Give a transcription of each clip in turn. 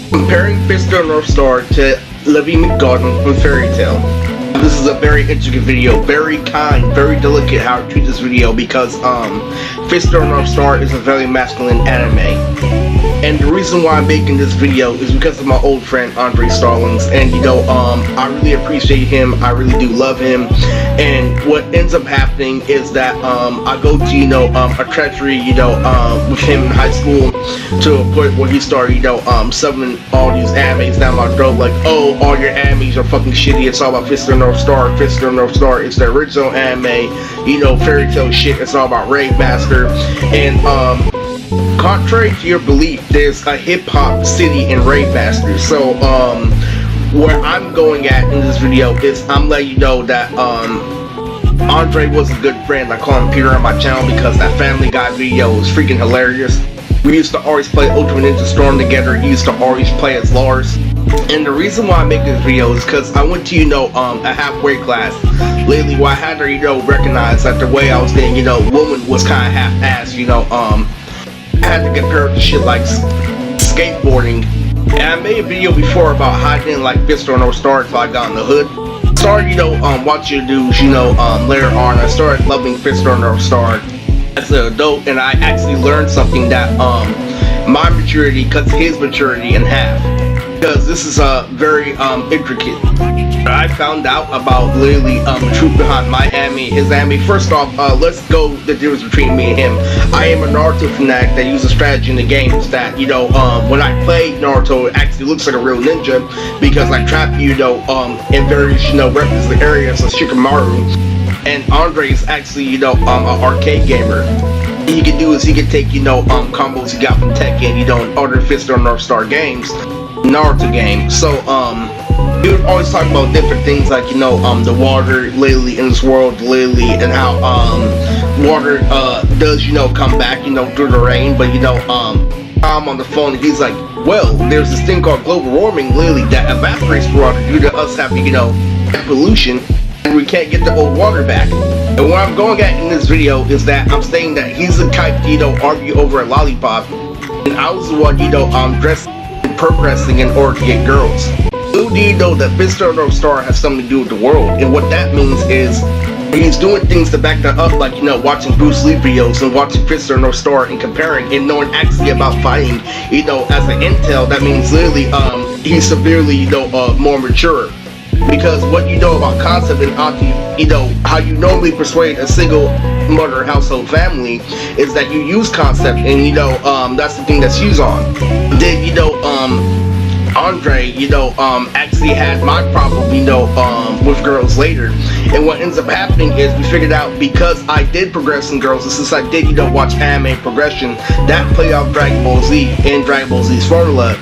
Comparing Fister North Star to Levy McGarden from Fairy Tail. This is a very intricate video, very kind, very delicate how I treat this video because Fister North Star is a very masculine anime. And the reason why I'm making this video is because of my old friend Andre Stallings, and I really appreciate him, I really do love him. And what ends up happening is that I go to a treachery with him in high school to a point where he started subbing all these animes down my throat, like, oh, all your animes are fucking shitty, it's all about Fister North Star. Fister North Star is the original anime, Fairy Tail shit, it's all about Raid Master. And contrary to your belief, there's a hip-hop city in Raid Master. So where I'm going at in this video is I'm letting you know that Andre was a good friend. I call him Peter on my channel because that Family Guy video was freaking hilarious. We used to always play Ultimate Ninja Storm together. He used to always play as Lars. And the reason why I make this video is because I went to a halfway class lately where I had to recognize that the way I was getting woman was kind of half-assed. I had to compare it to shit like skateboarding. And I made a video before about how I didn't like Fister North Star until I got in the hood. Started watching dudes later on. I started loving Fister North Star as an adult, and I actually learned something that my maturity cuts his maturity in half, because this is very intricate. I found out about literally the truth behind my anime, his anime. First off, let's go the difference between me and him. I am a Naruto fanatic that uses strategy in the games that when I play Naruto, it actually looks like a real ninja because I trap in various reference areas of Shikamaru. And Andre is actually an arcade gamer. What he can do is he can take combos he got from Tekken, and other Fister North Star games, Naruto games. So we would always talk about different things like the water literally in this world literally, and how water does come back through the rain. But I'm on the phone and he's like, well, there's this thing called global warming literally that evaporates water due to us having pollution, and we can't get the old water back. And what I'm going at in this video is that I'm saying that he's the type to argue over a lollipop, and I was the one dressing and progressing in order to get girls. Little do you know that Fister North Star has something to do with the world, and what that means is he's doing things to back that up, like watching Bruce Lee videos and watching Fister North Star and comparing and knowing actually about fighting. As an intel, that means literally he's severely more mature. Because what you know about concept and how you normally persuade a single mother household family is that you use concept, and that's the thing that's used on. Then Andre actually had my problem with girls later, and what ends up happening is we figured out, because I did progress in girls, and since I did watch anime progression that played off Dragon Ball Z and Dragon Ball Z's formula,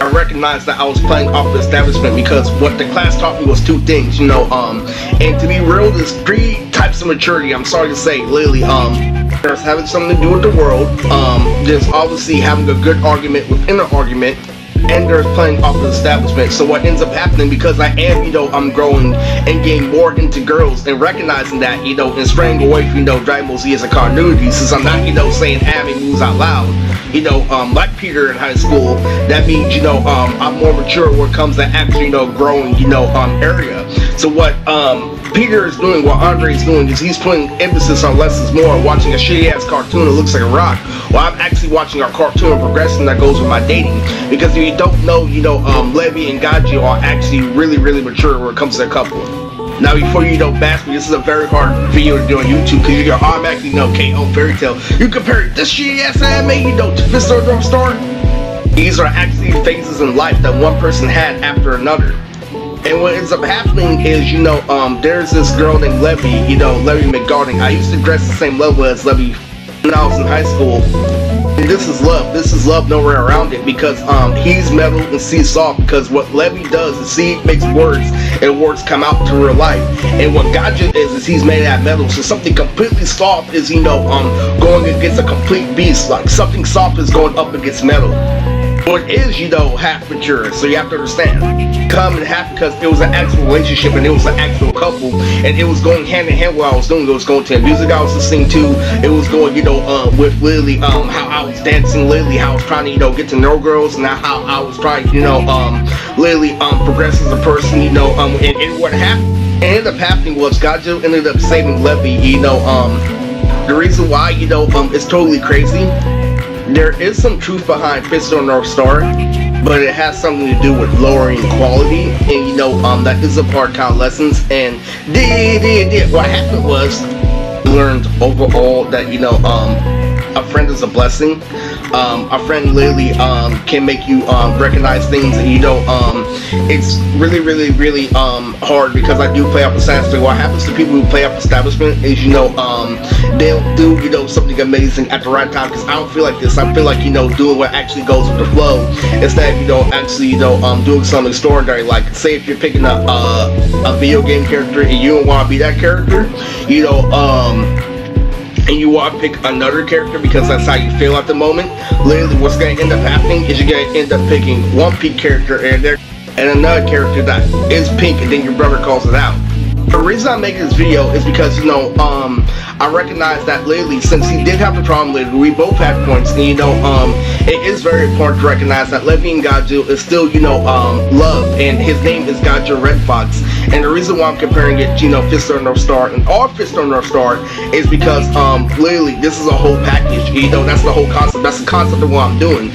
I recognized that I was playing off the establishment, because what the class taught me was two things, and to be real, there's three types of maturity. I'm sorry to say, literally, there's having something to do with the world, there's obviously having a good argument within an argument, and there's playing off the establishment. So what ends up happening, because I am, I'm growing and getting more into girls and recognizing that, and straying away from, Dragon Ball Z as a continuity, since I'm not, saying anime moves out loud, like Peter in high school, that means, I'm more mature when it comes to actually, growing, area. So what, Peter is doing, what Andre is doing, is he's putting emphasis on less is more, watching a shitty ass cartoon that looks like a rock, while I'm actually watching our cartoon progression that goes with my dating. Because if you don't know, Levy and Gaji are actually really, really mature when it comes to a couple. Now, before bash me, this is a very hard video to do on YouTube, because you're automatically KO Fairy Tail. You compare this shitty ass anime, to Fister North Star. These are actually phases in life that one person had after another. And what ends up happening is, there's this girl named Levy, Levy McGarden. I used to dress the same level as Levy when I was in high school. And this is love nowhere around it, because he's metal and she's soft, because what Levy does is he makes words, and words come out to real life. And what Gaja is he's made out of metal, so something completely soft is, going against a complete beast, like something soft is going up against metal. But it is, half mature, so you have to understand. Come in half because it was an actual relationship and it was an actual couple, and it was going hand in hand what I was doing. It was going to the music I was listening to. It was going, with Lily, how I was dancing, Lily, how I was trying to, get to know girls, and how I was trying, Lily, progress as a person, and what happened. Ended up happening was Godzilla ended up saving Levy. The reason why, it's totally crazy. There is some truth behind Fist on North Star, but it has something to do with lowering quality, and that is a part of kind of lessons. And what happened was, I learned overall that a friend is a blessing. A friend literally can make you recognize things, and it's really hard because I do play up establishment. What happens to people who play up establishment is they'll do something amazing at the right time, because I don't feel like this. I feel like doing what actually goes with the flow instead of actually doing something extraordinary. Like, say if you're picking up a video game character and you don't want to be that character, and you want to pick another character because that's how you feel at the moment. Literally, what's going to end up happening is you're going to end up picking one pink character and another character that is pink, and then your brother calls it out. The reason I'm making this video is because I recognize that lately, since he did have the problem lately, we both had points, and it is very important to recognize that Levy and Godzilla is still love, and his name is Godzilla Red Fox. And the reason why I'm comparing it to Fist on North Star and all Fist on North Star is because literally this is a whole package. That's the whole concept. That's the concept of what I'm doing.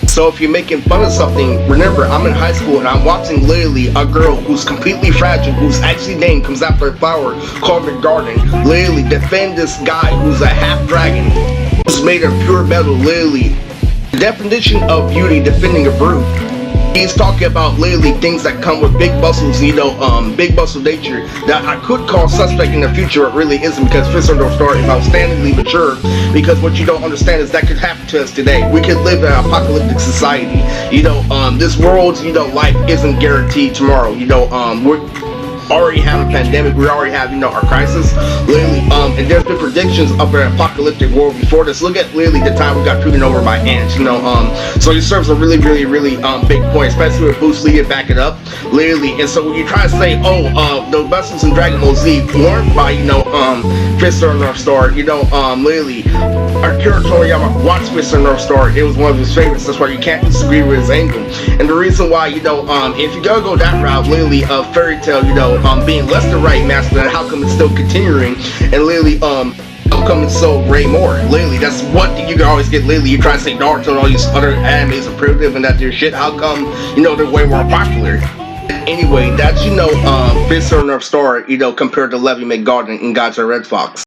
So if you're making fun of something, remember, I'm in high school and I'm watching literally a girl who's completely fragile, whose actually name comes after a flower called McGarden, literally defend this guy who's a half dragon, who's made of pure metal, literally. The definition of beauty, defending a brute. He's talking about literally things that come with big muscles, big muscle nature that I could call suspect in the future. It really isn't, because Fist on North Star is outstandingly mature. Because what you don't understand is that could happen to us today. We could live in an apocalyptic society. This world's life isn't guaranteed tomorrow. We're already have a pandemic. We already have our crisis, literally, and there's been predictions of an apocalyptic world before this. Look at literally the time we got taken over by ants, so it serves a really big point, especially with Bruce Lee to back it up, literally. And so when you try to say, the lessons in Dragon Ball Z weren't by Fist on North Star, literally, Akira Toriyama watched Fist on North Star. It was one of his favorites. That's why you can't disagree with his angle. And the reason why, if you're gonna go that route, literally, fairy tale, being less than right masculine, how come it's still continuing, and literally, how come it's so way more? Literally, that's what you can always get. Literally, you try to say Naruto and all these other animes are primitive and that they're shit. How come, they're way more popular? Anyway, that's, Fist on North Star, compared to Levy McGarden and Godzilla Red Fox.